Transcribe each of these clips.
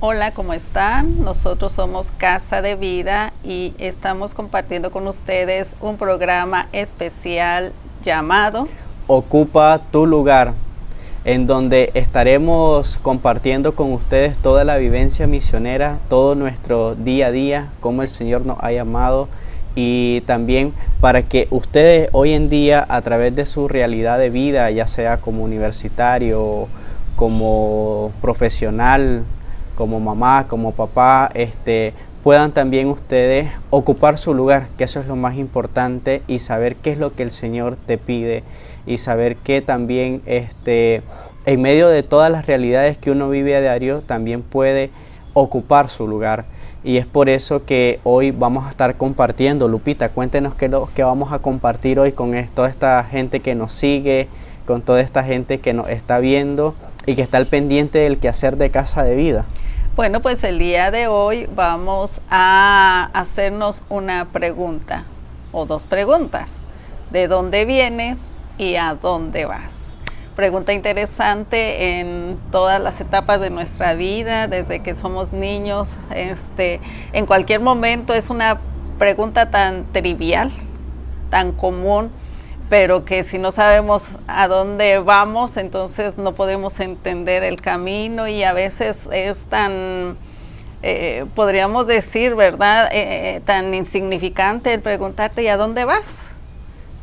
Hola, ¿cómo están? Nosotros somos Casa de Vida y estamos compartiendo con ustedes un programa especial llamado Ocupa tu lugar, en donde estaremos compartiendo con ustedes toda la vivencia misionera, todo nuestro día a día, cómo el Señor nos ha llamado, y también para que ustedes hoy en día, a través de su realidad de vida, ya sea como universitario, como profesional, como mamá, como papá, puedan también ustedes ocupar su lugar, que eso es lo más importante, y saber qué es lo que el Señor te pide, y saber que también en medio de todas las realidades que uno vive a diario, también puede ocupar su lugar. Y es por eso que hoy vamos a estar compartiendo. Lupita, cuéntenos qué es lo que vamos a compartir hoy con toda esta gente que nos sigue, con toda esta gente que nos está viendo y que está al pendiente del quehacer de Casa de Vida. Bueno, pues el día de hoy vamos a hacernos una pregunta o dos preguntas. ¿De dónde vienes y a dónde vas? Pregunta interesante en todas las etapas de nuestra vida, desde que somos niños, en cualquier momento. Es una pregunta tan trivial, tan común, pero que si no sabemos a dónde vamos, entonces no podemos entender el camino, y a veces es tan, podríamos decir, ¿verdad?, tan insignificante el preguntarte ¿y a dónde vas?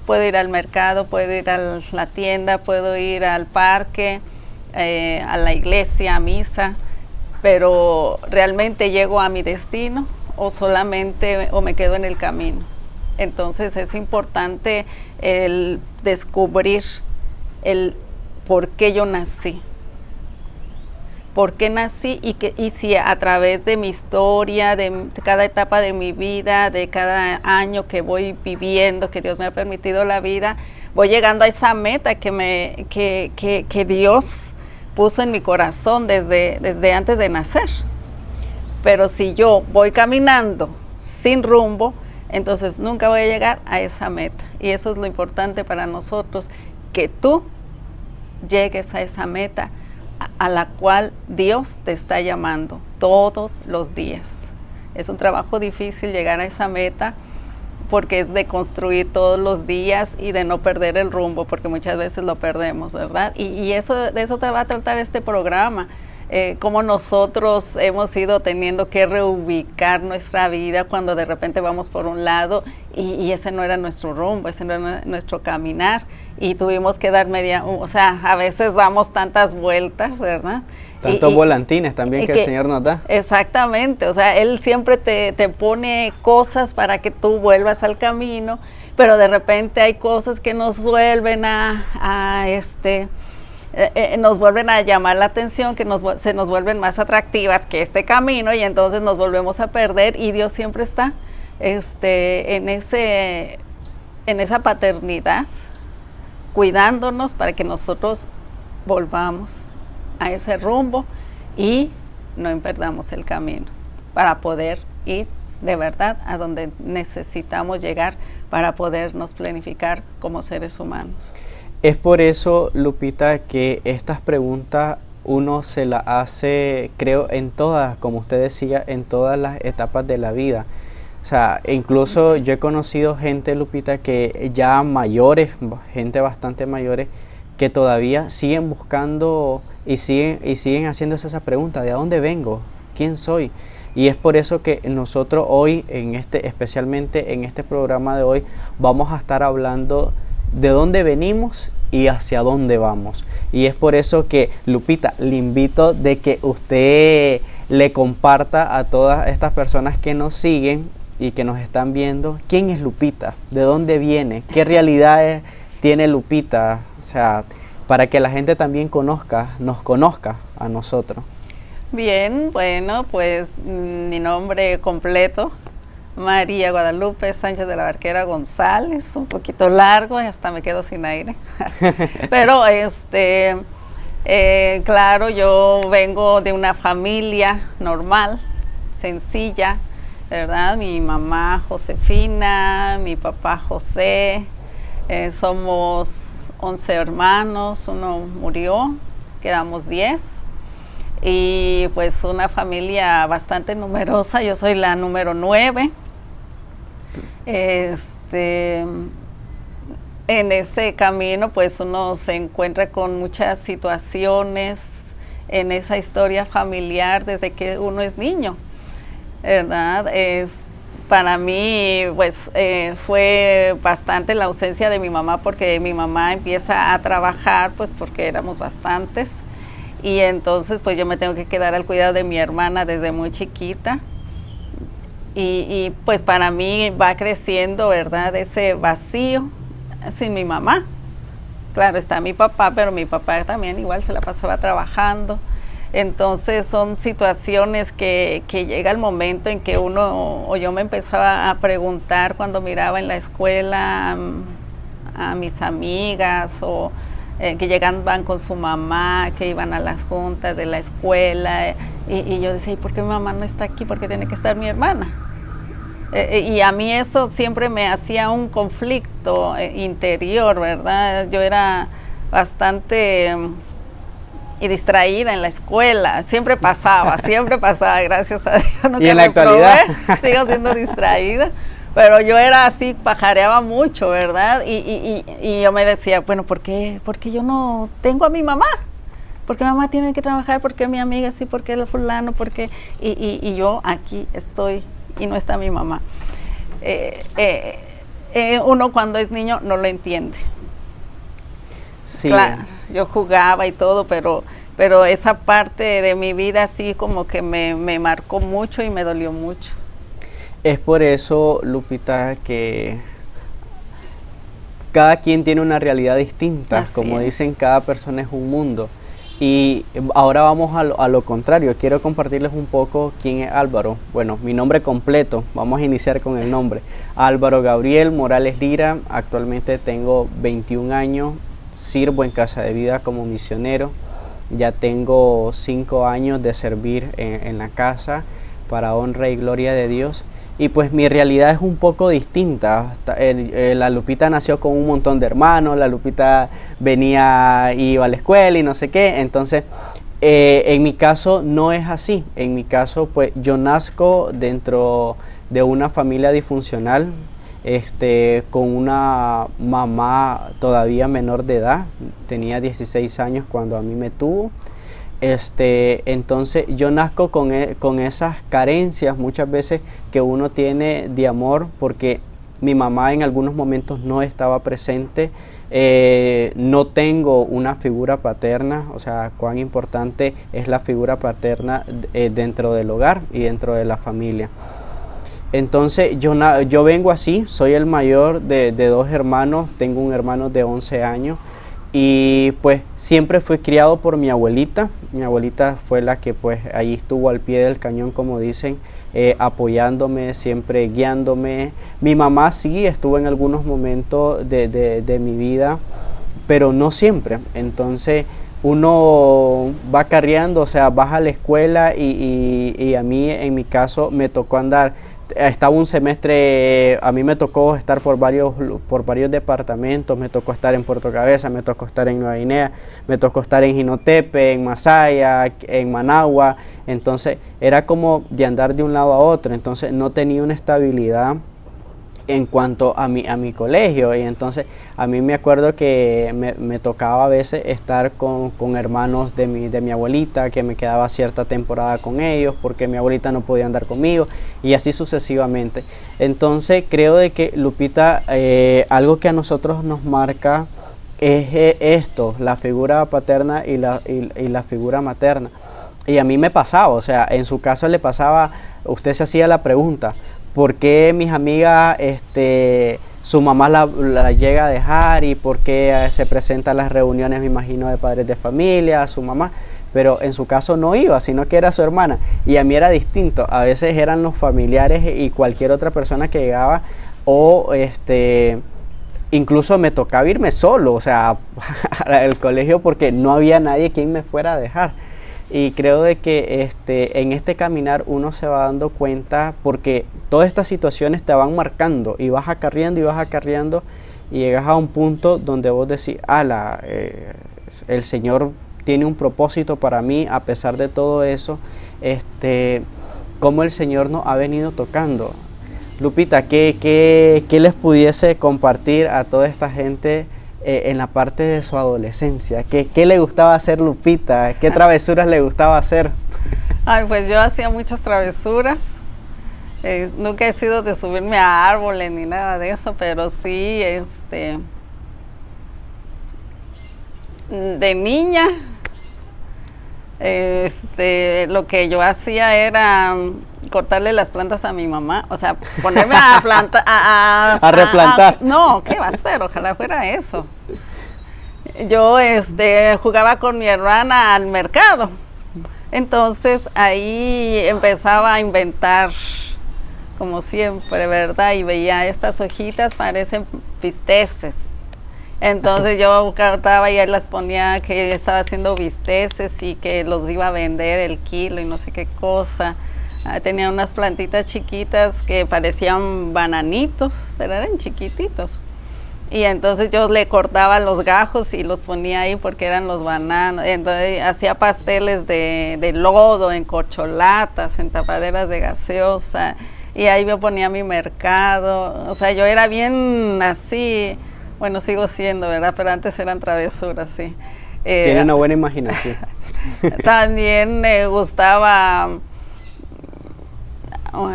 Puedo ir al mercado, puedo ir a la tienda, puedo ir al parque, a la iglesia, a misa, pero ¿realmente llego a mi destino o solamente me quedo en el camino? Entonces es importante el descubrir el por qué yo nací. ¿Por qué nací? Y si a través de mi historia, de cada etapa de mi vida, de cada año que voy viviendo, que Dios me ha permitido la vida, voy llegando a esa meta que Dios puso en mi corazón desde antes de nacer. Pero si yo voy caminando sin rumbo, entonces nunca voy a llegar a esa meta. Y eso es lo importante para nosotros, que tú llegues a esa meta a la cual Dios te está llamando todos los días. Es un trabajo difícil llegar a esa meta, porque es de construir todos los días y de no perder el rumbo, porque muchas veces lo perdemos, ¿verdad? Y de eso te va a tratar este programa. Cómo nosotros hemos ido teniendo que reubicar nuestra vida cuando de repente vamos por un lado y ese no era nuestro rumbo, ese no era nuestro caminar, y tuvimos que dar a veces damos tantas vueltas, ¿verdad? Tantos volantines también que el Señor nos da. Exactamente, Él siempre te pone cosas para que tú vuelvas al camino, pero de repente hay cosas que nos vuelven nos vuelven a llamar la atención, que se nos vuelven más atractivas que este camino, y entonces nos volvemos a perder, y Dios siempre está en esa paternidad, cuidándonos para que nosotros volvamos a ese rumbo y no perdamos el camino, para poder ir de verdad a donde necesitamos llegar para podernos planificar como seres humanos. Es por eso, Lupita, que estas preguntas uno se las hace, creo, en todas, como usted decía, en todas las etapas de la vida. O sea, incluso yo he conocido gente, Lupita, que ya mayores, gente bastante mayores, que todavía siguen buscando y siguen haciéndose esa pregunta: ¿de dónde vengo? ¿Quién soy? Y es por eso que nosotros hoy, especialmente en este programa de hoy, vamos a estar hablando de dónde venimos y hacia dónde vamos. Y es por eso que, Lupita, le invito de que usted le comparta a todas estas personas que nos siguen y que nos están viendo, ¿quién es Lupita? ¿De dónde viene? ¿Qué realidades tiene Lupita? O sea, para que la gente también nos conozca a nosotros. Bien, bueno, pues mi nombre completo: María Guadalupe Sánchez de la Barquera González. Un poquito largo y hasta me quedo sin aire. Pero claro, yo vengo de una familia normal, sencilla, ¿verdad? Mi mamá Josefina, mi papá José, somos 11 hermanos, uno murió, quedamos 10. y pues una familia bastante numerosa. Yo soy la número 9. En ese camino pues uno se encuentra con muchas situaciones en esa historia familiar desde que uno es niño, ¿verdad? Para mí pues fue bastante la ausencia de mi mamá, porque mi mamá empieza a trabajar pues porque éramos bastantes, y entonces pues yo me tengo que quedar al cuidado de mi hermana desde muy chiquita. Y pues para mí va creciendo, ¿verdad?, ese vacío sin mi mamá. Claro, está mi papá, pero mi papá también igual se la pasaba trabajando. Entonces son situaciones que llega el momento en que uno, o yo me empezaba a preguntar cuando miraba en la escuela a mis amigas, o que llegaban con su mamá, que iban a las juntas de la escuela, y yo decía, ¿y por qué mi mamá no está aquí? ¿Por qué tiene que estar mi hermana? Y a mí eso siempre me hacía un conflicto interior, ¿verdad? Yo era bastante y distraída en la escuela, siempre pasaba, gracias a Dios. ¿Y en la actualidad? Sigo siendo distraída, pero yo era así, pajareaba mucho, ¿verdad? Y yo me decía, bueno, ¿por qué yo no tengo a mi mamá? ¿Por qué mi mamá tiene que trabajar? ¿Por qué mi amiga sí? ¿Por qué el fulano? ¿Por qué? Y yo aquí estoy y no está mi mamá. Uno cuando es niño no lo entiende. Sí. Claro, yo jugaba y todo, pero esa parte de mi vida sí como que me marcó mucho y me dolió mucho. Es por eso, Lupita, que cada quien tiene una realidad distinta. Así como es. dicen, cada persona es un mundo. Y ahora vamos a lo contrario. Quiero compartirles un poco quién es Álvaro. Bueno, mi nombre completo, vamos a iniciar con el nombre. Álvaro Gabriel Morales Lira. Actualmente tengo 21 años, sirvo en Casa de Vida como misionero. Ya tengo 5 años de servir en la casa para honra y gloria de Dios. Y pues mi realidad es un poco distinta. La Lupita nació con un montón de hermanos, la Lupita iba a la escuela y no sé qué. Entonces, en mi caso no es así. En mi caso, pues yo nazco dentro de una familia disfuncional, con una mamá todavía menor de edad. Tenía 16 años cuando a mí me tuvo. Entonces yo nazco con esas carencias muchas veces que uno tiene de amor, porque mi mamá en algunos momentos no estaba presente. No tengo una figura paterna. O sea, cuán importante es la figura paterna dentro del hogar y dentro de la familia. Entonces yo vengo así, soy el mayor de 2 hermanos, tengo un hermano de 11 años. Y pues siempre fui criado por mi abuelita. Mi abuelita fue la que pues ahí estuvo al pie del cañón, como dicen, apoyándome, siempre guiándome. Mi mamá sí estuvo en algunos momentos de mi vida, pero no siempre. Entonces uno va carreando, o sea, vas a la escuela y a mí en mi caso me tocó andar. Estaba un semestre, a mí me tocó estar por varios departamentos. Me tocó estar en Puerto Cabeza, me tocó estar en Nueva Guinea, me tocó estar en Jinotepe, en Masaya, en Managua. Entonces era como de andar de un lado a otro. Entonces no tenía una estabilidad en cuanto a mi colegio. Y entonces a mí me acuerdo que me tocaba a veces estar con hermanos de mi abuelita, que me quedaba cierta temporada con ellos porque mi abuelita no podía andar conmigo, y así sucesivamente. Entonces creo de que, Lupita, algo que a nosotros nos marca es esto, la figura paterna y la figura materna. Y a mí me pasaba, o sea, en su caso le pasaba, usted se hacía la pregunta, ¿por qué mis amigas, su mamá la llega a dejar? ¿Y por qué se presentan las reuniones, me imagino, de padres de familia, su mamá? Pero en su caso no iba, sino que era su hermana. Y a mí era distinto. A veces eran los familiares y cualquier otra persona que llegaba, o incluso me tocaba irme solo, o sea, al colegio, porque no había nadie quien me fuera a dejar. Y creo de que en este caminar uno se va dando cuenta, porque todas estas situaciones te van marcando y vas acarreando y llegas a un punto donde vos decís, el Señor tiene un propósito para mí a pesar de todo eso, cómo el Señor nos ha venido tocando. Lupita, ¿qué les pudiese compartir a toda esta gente en la parte de su adolescencia? ¿Qué le gustaba hacer Lupita? ¿Qué travesuras le gustaba hacer? Ay, pues yo hacía muchas travesuras. Nunca he sido de subirme a árboles ni nada de eso, pero sí, de niña, lo que yo hacía era cortarle las plantas a mi mamá, o sea, ponerme a plantar, a replantar. No, ¿qué va a hacer? Ojalá fuera eso. Yo jugaba con mi hermana al mercado, entonces ahí empezaba a inventar, como siempre, ¿verdad? Y veía estas hojitas, parecen bisteces. Entonces yo cortaba y él las ponía que estaba haciendo bisteces y que los iba a vender el kilo y no sé qué cosa. Tenía unas plantitas chiquitas que parecían bananitos, pero eran chiquititos. Y entonces yo le cortaba los gajos y los ponía ahí porque eran los bananos. Entonces hacía pasteles de lodo, en corcholatas, en tapaderas de gaseosa. Y ahí me ponía mi mercado. O sea, yo era bien así. Bueno, sigo siendo, ¿verdad? Pero antes eran travesuras, sí. Tiene una buena imaginación. También me gustaba,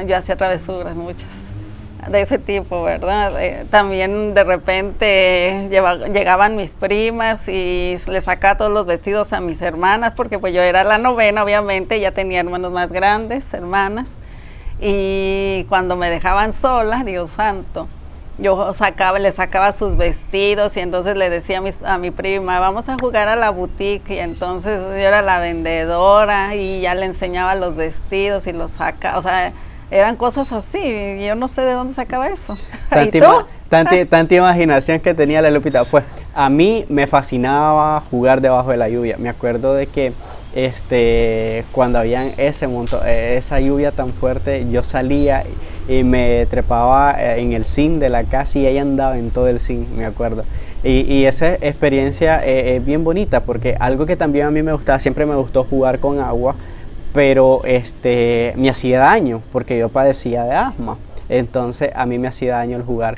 yo hacía travesuras muchas, de ese tipo, ¿verdad? También de repente llegaban mis primas y les sacaba todos los vestidos a mis hermanas, porque pues yo era la novena, obviamente, ya tenía hermanos más grandes, hermanas, y cuando me dejaban sola, Dios santo, yo le sacaba sus vestidos y entonces le decía a mi prima, vamos a jugar a la boutique, y entonces yo era la vendedora y ya le enseñaba los vestidos y los sacaba, o sea, eran cosas así, y yo no sé de dónde sacaba eso. ¿Y tú? Tanta imaginación que tenía la Lupita. Pues a mí me fascinaba jugar debajo de la lluvia. Me acuerdo de que cuando habían esa lluvia tan fuerte, yo salía y me trepaba en el zinc de la casa y ella andaba en todo el zinc, me acuerdo. Y esa experiencia es bien bonita, porque algo que también a mí me gustaba, siempre me gustó jugar con agua, pero me hacía daño porque yo padecía de asma. Entonces a mí me hacía daño el jugar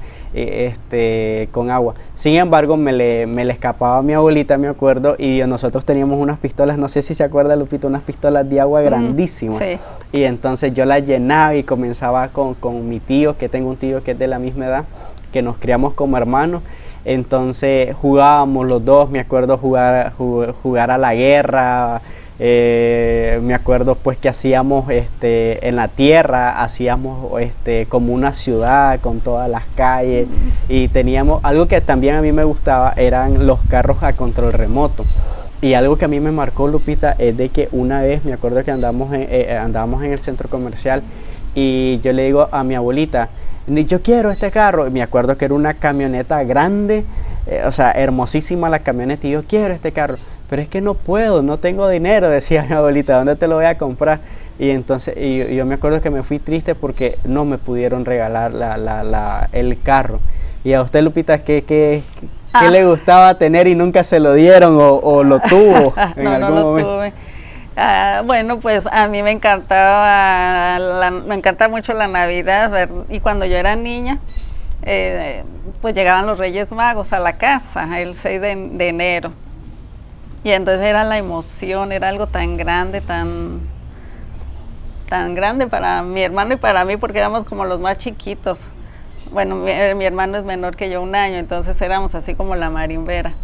con agua. Sin embargo, me le escapaba a mi abuelita, me acuerdo, y nosotros teníamos unas pistolas, no sé si se acuerda, Lupita, unas pistolas de agua grandísimas. Sí. Y entonces yo las llenaba y comenzaba con mi tío, que tengo un tío que es de la misma edad, que nos criamos como hermanos. Entonces jugábamos los dos, me acuerdo jugar a la guerra. Me acuerdo pues que hacíamos en la tierra, hacíamos como una ciudad con todas las calles, y teníamos algo que también a mí me gustaba, eran los carros a control remoto. Y algo que a mí me marcó, Lupita, es de que una vez me acuerdo que andábamos en el centro comercial y yo le digo a mi abuelita, yo quiero este carro, y me acuerdo que era una camioneta grande, o sea, hermosísima la camioneta, y yo quiero este carro, pero es que no puedo, no tengo dinero, decía mi abuelita, ¿dónde te lo voy a comprar? Y entonces yo me acuerdo que me fui triste porque no me pudieron regalar el carro. Y a usted, Lupita, ¿qué le gustaba tener y nunca se lo dieron o lo tuvo en no, algún no lo momento? tuve. Bueno, pues a mí me encanta mucho la Navidad, y cuando yo era niña, pues llegaban los Reyes Magos a la casa el 6 de enero. Y entonces era la emoción, era algo tan grande, tan grande para mi hermano y para mí, porque éramos como los más chiquitos. Bueno, mi hermano es menor que yo 1 año, entonces éramos así como la marimbera.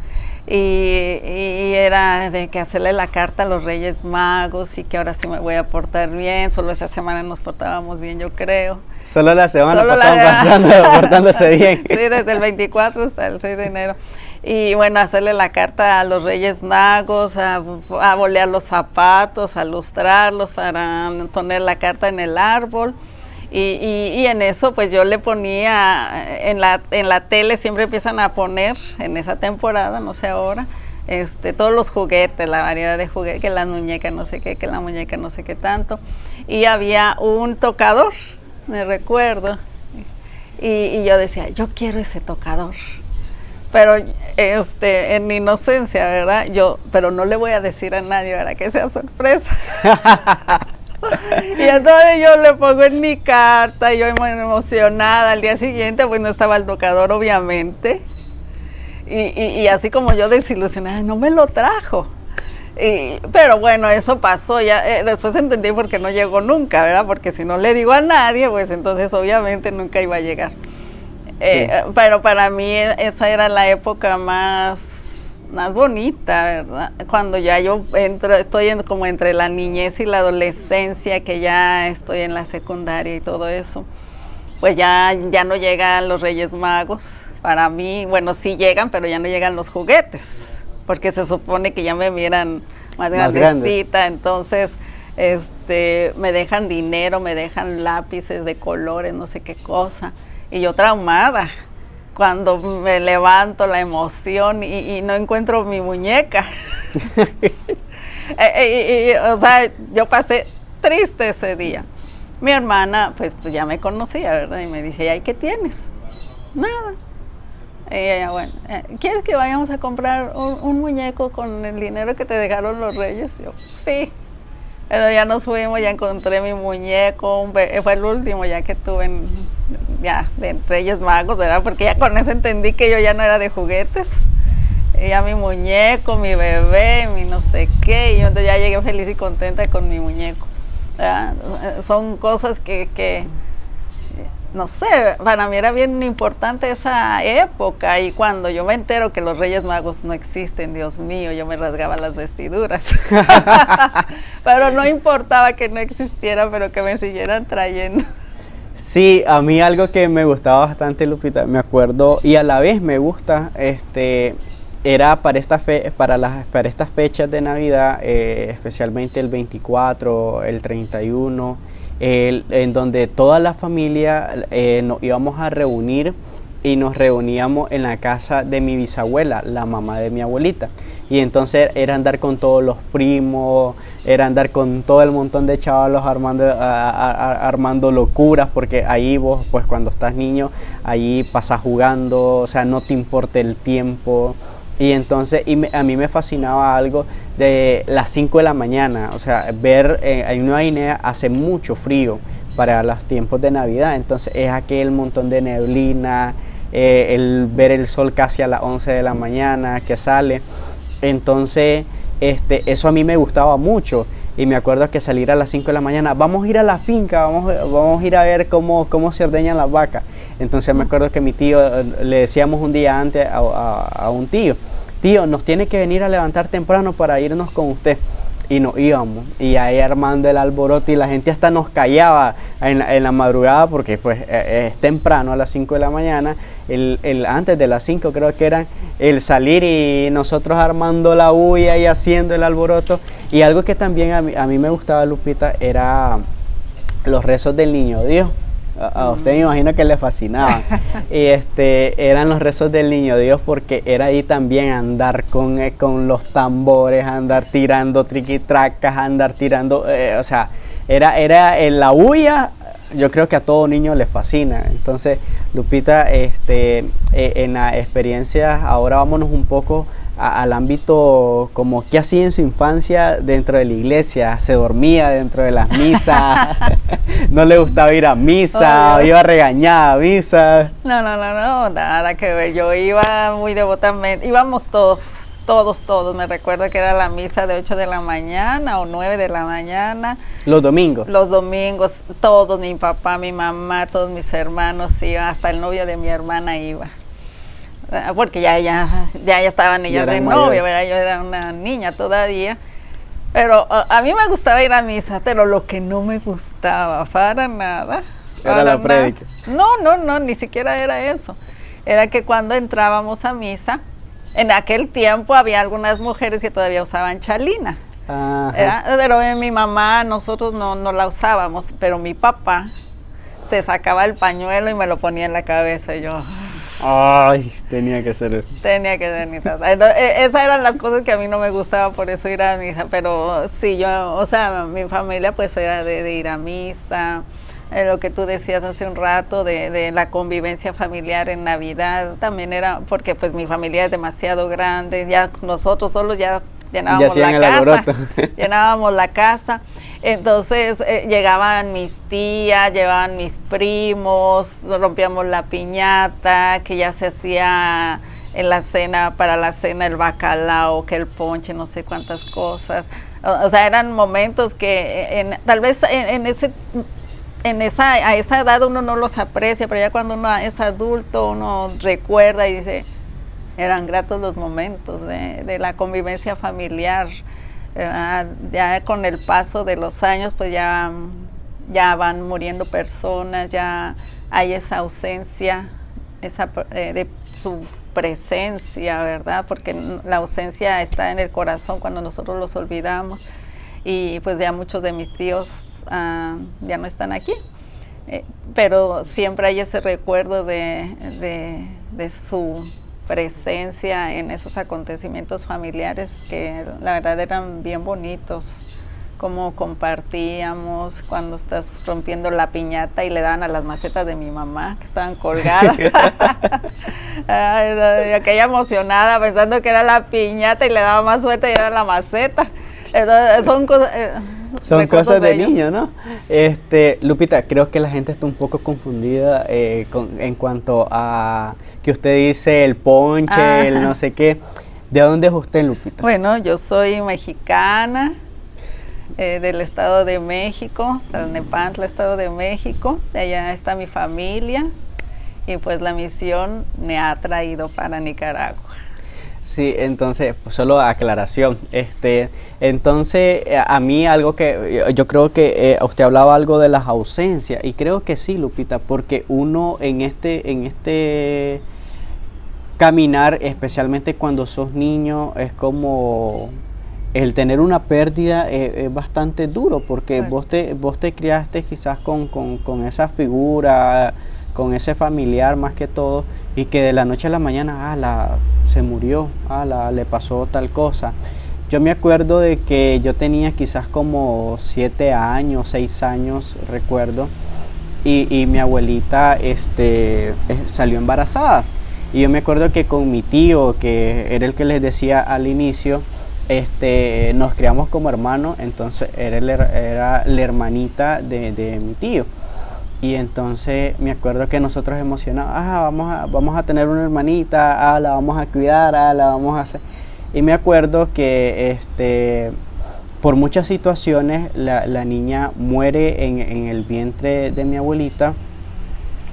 Y era de que hacerle la carta a los Reyes Magos y que ahora sí me voy a portar bien. Solo esa semana nos portábamos bien, yo creo. Solo la semana pasaban portándose bien. Sí, desde el 24 hasta el 6 de enero. Y bueno, hacerle la carta a los Reyes Magos, a bolear los zapatos, a lustrarlos para poner la carta en el árbol. Y en eso pues yo le ponía, en la tele siempre empiezan a poner, en esa temporada, no sé ahora, todos los juguetes, la variedad de juguetes, que la muñeca no sé qué, que la muñeca no sé qué tanto. Y había un tocador, me recuerdo, y yo decía, yo quiero ese tocador. Pero en mi inocencia, ¿verdad? Pero no le voy a decir a nadie, ¿verdad? Que sea sorpresa. Y entonces yo le pongo en mi carta, yo muy emocionada. Al día siguiente, pues no estaba el tocador, obviamente. Y así como yo desilusionada, no me lo trajo. Pero bueno, eso pasó, ya después entendí por qué no llegó nunca, ¿verdad? Porque si no le digo a nadie, pues entonces obviamente nunca iba a llegar. Sí. Pero para mí esa era la época más bonita, ¿verdad? Cuando ya yo estoy como entre la niñez y la adolescencia, que ya estoy en la secundaria y todo eso, pues ya no llegan los Reyes Magos. Para mí, bueno, sí llegan, pero ya no llegan los juguetes, porque se supone que ya me vieran más grandecita, entonces me dejan dinero, me dejan lápices de colores, no sé qué cosa, y yo traumada, cuando me levanto la emoción y no encuentro mi muñeca. O sea, yo pasé triste ese día. Mi hermana, pues ya me conocía, ¿verdad? Y me dice, ¿y qué tienes? Nada. Y ella, bueno, ¿quieres que vayamos a comprar un muñeco con el dinero que te dejaron los reyes? Y yo, sí. Pero ya nos fuimos, ya encontré mi muñeco, fue el último ya que tuve de Reyes Magos, ¿verdad? Porque ya con eso entendí que yo ya no era de juguetes. Y ya mi muñeco, mi bebé, mi no sé qué, y yo entonces ya llegué feliz y contenta con mi muñeco. Son cosas que no sé, para mí era bien importante esa época, y cuando yo me entero que los Reyes Magos no existen, Dios mío, yo me rasgaba las vestiduras. Pero no importaba que no existiera, pero que me siguieran trayendo. Sí, a mí algo que me gustaba bastante, Lupita, me acuerdo, y a la vez me gusta, era para estas fechas de Navidad, especialmente el 24, el 31, en donde toda la familia nos íbamos a reunir, y nos reuníamos en la casa de mi bisabuela, la mamá de mi abuelita. Y entonces era andar con todos los primos, era andar con todo el montón de chavalos armando locuras, porque ahí vos, pues cuando estás niño, ahí pasas jugando, o sea, no te importa el tiempo. Y entonces a mí me fascinaba algo de las 5 de la mañana, o sea, ver en Nueva Guinea hace mucho frío para los tiempos de Navidad, entonces es aquel montón de neblina, el ver el sol casi a las 11 de la mañana que sale. Entonces eso a mí me gustaba mucho, y me acuerdo que salir a las 5 de la mañana, vamos a ir a la finca, vamos a ir a ver cómo se ordeñan las vacas. Entonces me acuerdo que mi tío, le decíamos un día antes a un tío, nos tiene que venir a levantar temprano para irnos con usted. Y nos íbamos, y ahí armando el alboroto, y la gente hasta nos callaba en la madrugada, porque pues es temprano, a las 5 de la mañana, antes de las 5 creo que eran, el salir y nosotros armando la bulla y haciendo el alboroto. Y algo que también a mí me gustaba, Lupita, era los rezos del Niño Dios. A usted me imagino que le fascinaba. Y eran los rezos del Niño Dios, porque era ahí también andar con los tambores, andar tirando triquitracas, andar tirando, o sea, era en la bulla. Yo creo que a todo niño le fascina. Entonces, Lupita, en las experiencias, ahora vámonos un poco al ámbito, como qué hacía en su infancia dentro de la iglesia. Se dormía dentro de las misas, no le gustaba ir a misa, iba regañada a misa. No, nada que ver. Yo iba muy devotamente, íbamos todos, me recuerdo que era la misa de 8 de la mañana o 9 de la mañana. ¿Los domingos? Los domingos, todos, mi papá, mi mamá, todos mis hermanos iban, hasta el novio de mi hermana iba. Porque ya estaban ellas de novio, ¿verdad? Yo era una niña todavía. Pero a mí me gustaba ir a misa, pero lo que no me gustaba para nada. Era la prédica. No, ni siquiera era eso. Era que cuando entrábamos a misa, en aquel tiempo había algunas mujeres que todavía usaban chalina. Pero mi mamá, nosotros no la usábamos, pero mi papá se sacaba el pañuelo y me lo ponía en la cabeza, y yo... Ay, tenía que ser eso. Tenía que ser misa. Entonces, esas eran las cosas que a mí no me gustaba, por eso ir a misa. Pero sí, mi familia pues era de ir a misa. Lo que tú decías hace un rato de la convivencia familiar en Navidad, también era porque pues mi familia es demasiado grande, ya nosotros solos ya llenábamos la casa, llenábamos la casa, entonces llegaban mis tías, llegaban mis primos, rompíamos la piñata, que ya se hacía en la cena, para la cena el bacalao, que el ponche, no sé cuántas cosas, o sea, eran momentos que tal vez a esa edad uno no los aprecia, pero ya cuando uno es adulto uno recuerda y dice, eran gratos los momentos de la convivencia familiar. Ya con el paso de los años pues ya van muriendo personas, ya hay esa ausencia de su presencia, ¿verdad? Porque la ausencia está en el corazón cuando nosotros los olvidamos, y pues ya muchos de mis tíos ya no están aquí, pero siempre hay ese recuerdo de su presencia en esos acontecimientos familiares que la verdad eran bien bonitos, como compartíamos cuando estás rompiendo la piñata y le daban a las macetas de mi mamá que estaban colgadas. Ay, aquella emocionada pensando que era la piñata y le daba más suerte y era la maceta. Son cosas de niño, ¿no? Lupita, creo que la gente está un poco confundida en cuanto a que usted dice el ponche, el no sé qué. ¿De dónde es usted, Lupita? Bueno, yo soy mexicana, del Estado de México, Tlalnepantla, Estado de México. De allá está mi familia y pues la misión me ha traído para Nicaragua. Sí, entonces, pues solo aclaración, entonces a mí algo que yo creo que usted hablaba algo de las ausencias, y creo que sí, Lupita, porque uno en este caminar, especialmente cuando sos niño, es como el tener una pérdida es bastante duro, porque bueno, vos te criaste quizás con esa figura, con ese familiar más que todo, y que de la noche a la mañana se murió, le pasó tal cosa. Yo me acuerdo de que yo tenía quizás como 7 años, 6 años, recuerdo, y mi abuelita salió embarazada. Y yo me acuerdo que con mi tío, que era el que les decía al inicio, nos criamos como hermanos, entonces era la hermanita de mi tío. Y entonces me acuerdo que nosotros emocionados, vamos a tener una hermanita, la vamos a cuidar, la vamos a hacer. Y me acuerdo que por muchas situaciones la niña muere en el vientre de mi abuelita.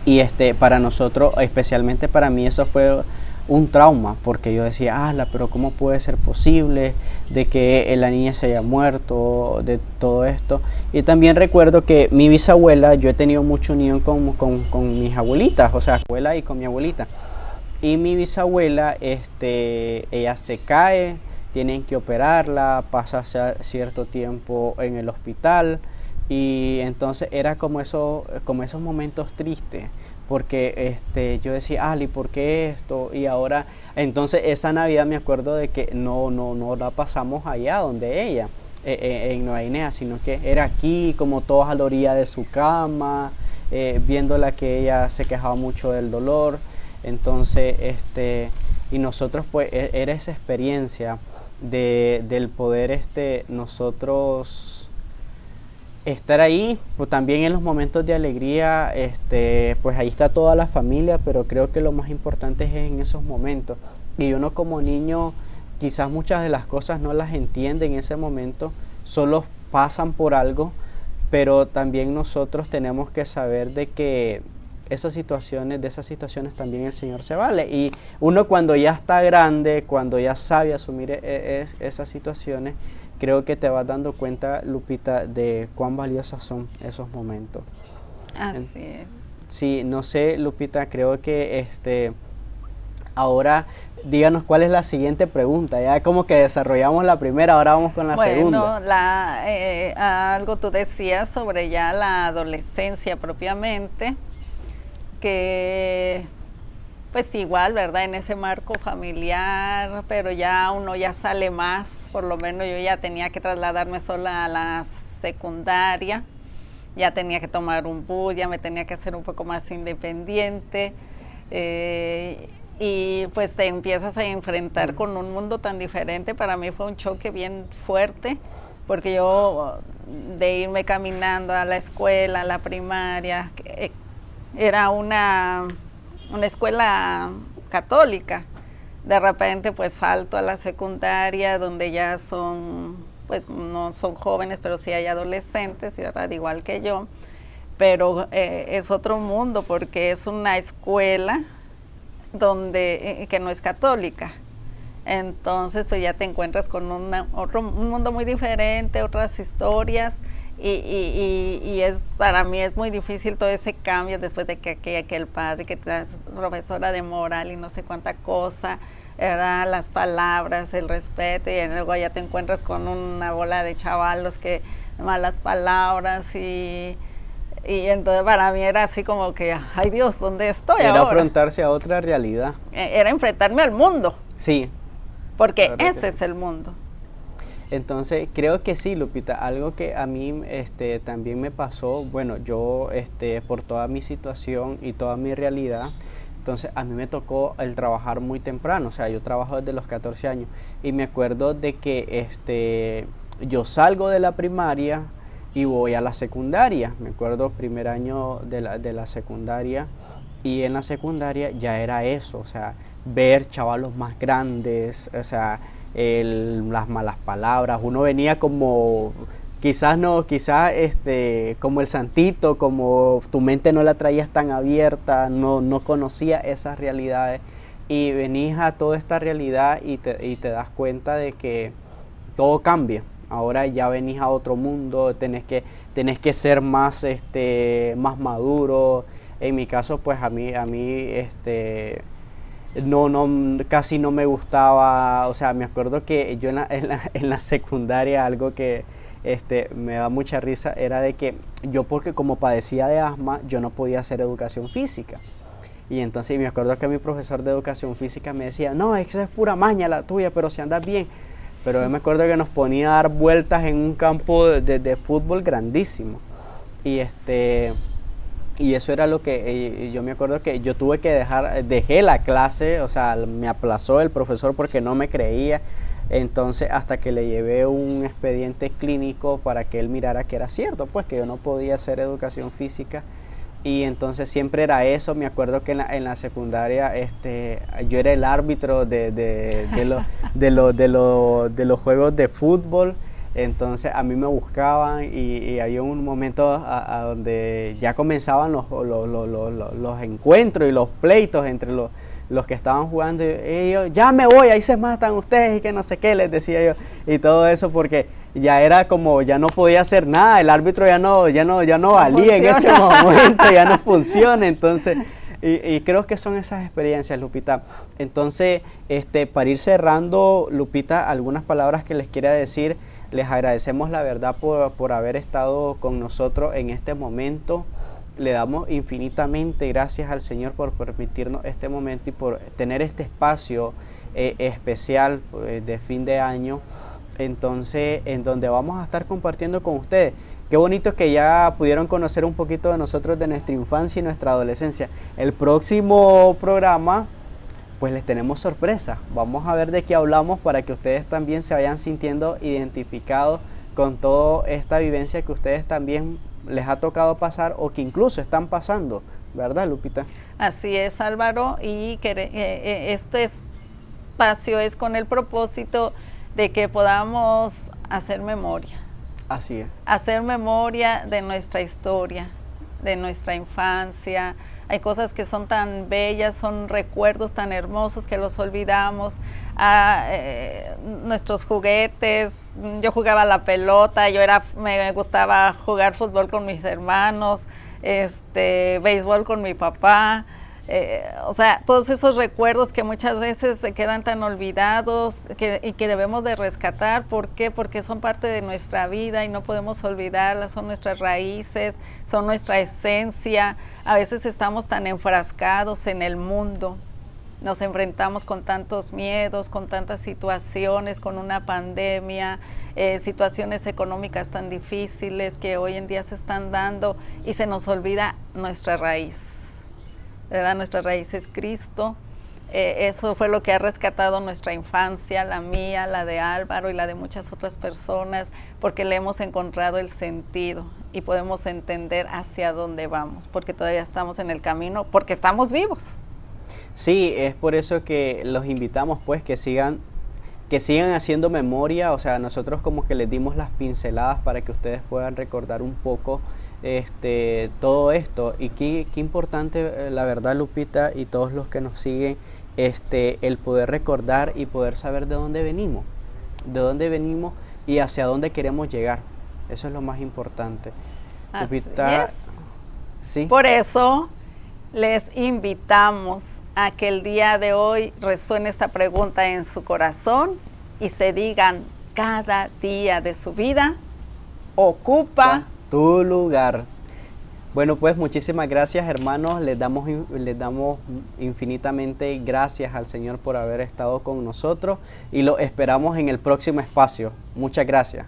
Y para nosotros, especialmente para mí, eso fue un trauma, porque yo decía, pero ¿cómo puede ser posible de que la niña se haya muerto, de todo esto? Y también recuerdo que mi bisabuela, yo he tenido mucha unión con mis abuelitas, o sea, abuela y con mi abuelita. Y mi bisabuela, ella se cae, tienen que operarla, pasa cierto tiempo en el hospital, y entonces era como esos momentos tristes, porque yo decía, ¿y por qué esto? Y ahora, entonces esa Navidad me acuerdo de que no la pasamos allá donde ella, en Nueva Guinea, sino que era aquí, como todos a la orilla de su cama, viéndola que ella se quejaba mucho del dolor. Entonces, y nosotros pues era esa experiencia del poder nosotros estar ahí, pues también en los momentos de alegría, pues ahí está toda la familia, pero creo que lo más importante es en esos momentos. Y uno como niño, quizás muchas de las cosas no las entiende en ese momento, solo pasan por algo, pero también nosotros tenemos que saber de que de esas situaciones también el Señor se vale. Y uno cuando ya está grande, cuando ya sabe asumir esas situaciones, creo que te vas dando cuenta, Lupita, de cuán valiosas son esos momentos. Así es. Sí, no sé, Lupita, creo que ahora díganos cuál es la siguiente pregunta. Ya como que desarrollamos la primera, ahora vamos con la segunda. Bueno, algo tú decías sobre ya la adolescencia propiamente, que pues igual, ¿verdad? En ese marco familiar, pero ya uno ya sale más, por lo menos yo ya tenía que trasladarme sola a la secundaria, ya tenía que tomar un bus, ya me tenía que hacer un poco más independiente. Y pues te empiezas a enfrentar con un mundo tan diferente. Para mí fue un choque bien fuerte, porque yo de irme caminando a la escuela, a la primaria, era una escuela católica, de repente pues salto a la secundaria, donde ya son, pues no son jóvenes, pero sí hay adolescentes, ¿verdad? Igual que yo, pero es otro mundo, porque es una escuela donde que no es católica. Entonces pues ya te encuentras con un mundo muy diferente, otras historias, y para mí es muy difícil todo ese cambio después de que aquel padre que es profesora de moral y no sé cuánta cosa, ¿verdad? Las palabras, el respeto, y luego ya te encuentras con una bola de chavalos que malas palabras, y entonces para mí era así como que, ay Dios, ¿dónde estoy ahora? Era afrontarse a otra realidad. Era enfrentarme al mundo. Sí. Porque ese es el mundo. Entonces, creo que sí, Lupita, algo que a mí también me pasó, bueno, yo por toda mi situación y toda mi realidad, entonces a mí me tocó el trabajar muy temprano, o sea, yo trabajo desde los 14 años, y me acuerdo de que yo salgo de la primaria y voy a la secundaria. Me acuerdo primer año de la secundaria, y en la secundaria ya era eso, o sea, ver chavalos más grandes, o sea, las malas palabras. Uno venía como, quizás como el santito, como tu mente no la traías tan abierta, no conocía esas realidades, y venís a toda esta realidad y te das cuenta de que todo cambia. Ahora ya venís a otro mundo, tenés que ser más maduro. En mi caso, pues a mí casi no me gustaba. O sea, me acuerdo que yo en la secundaria, algo que me da mucha risa, era de que yo, porque como padecía de asma, yo no podía hacer educación física. Y entonces me acuerdo que mi profesor de educación física me decía, no, eso es pura maña la tuya, pero si andas bien. Pero yo me acuerdo que nos ponía a dar vueltas en un campo de fútbol grandísimo. Y eso era lo que yo me acuerdo que yo tuve que dejé la clase, o sea, me aplazó el profesor porque no me creía. Entonces, hasta que le llevé un expediente clínico para que él mirara que era cierto, pues que yo no podía hacer educación física. Y entonces siempre era eso. Me acuerdo que en la secundaria yo era el árbitro de los juegos de fútbol. Entonces a mí me buscaban, y había un momento a donde ya comenzaban los encuentros y los pleitos entre los que estaban jugando, y yo, ya me voy, ahí se matan ustedes y que no sé qué, les decía yo, y todo eso, porque ya era como, ya no podía hacer nada, el árbitro ya no valía en ese momento, ya no funciona. Entonces, y creo que son esas experiencias, Lupita. Entonces, para ir cerrando, Lupita, algunas palabras que les quiera decir. Les agradecemos la verdad por haber estado con nosotros en este momento. Le damos infinitamente gracias al Señor por permitirnos este momento y por tener este espacio especial de fin de año, entonces, en donde vamos a estar compartiendo con ustedes. Qué bonito que ya pudieron conocer un poquito de nosotros, de nuestra infancia y nuestra adolescencia. El próximo programa, pues les tenemos sorpresa. Vamos a ver de qué hablamos para que ustedes también se vayan sintiendo identificados con toda esta vivencia que ustedes también les ha tocado pasar, o que incluso están pasando, ¿verdad, Lupita? Así es, Álvaro, y este espacio es con el propósito de que podamos hacer memoria. Así es. Hacer memoria de nuestra historia, de nuestra infancia. Hay cosas que son tan bellas, son recuerdos tan hermosos que los olvidamos. Nuestros juguetes, yo jugaba a la pelota, me gustaba jugar fútbol con mis hermanos, béisbol con mi papá. O sea, todos esos recuerdos que muchas veces se quedan tan olvidados y que debemos de rescatar. ¿Por qué? Porque son parte de nuestra vida y no podemos olvidarlas, son nuestras raíces, son nuestra esencia. A veces estamos tan enfrascados en el mundo nos enfrentamos con tantos miedos, con tantas situaciones, con una pandemia, situaciones económicas tan difíciles que hoy en día se están dando y se nos olvida nuestra raíz, ¿verdad? Nuestra raíz es Cristo. Eso fue lo que ha rescatado nuestra infancia, la mía, la de Álvaro y la de muchas otras personas, porque le hemos encontrado el sentido y podemos entender hacia dónde vamos, porque todavía estamos en el camino, porque estamos vivos. Sí, es por eso que los invitamos pues que sigan haciendo memoria. O sea, nosotros como que les dimos las pinceladas para que ustedes puedan recordar un poco todo esto. Y qué importante, la verdad, Lupita, y todos los que nos siguen, el poder recordar y poder saber de dónde venimos y hacia dónde queremos llegar. Eso es lo más importante. Así Lupita, es. ¿sí? Por eso les invitamos a que el día de hoy resuene esta pregunta en su corazón y se digan cada día de su vida: ocupa tu lugar. Bueno, pues muchísimas gracias, hermanos. Les damos infinitamente gracias al Señor por haber estado con nosotros y lo esperamos en el próximo espacio. Muchas gracias.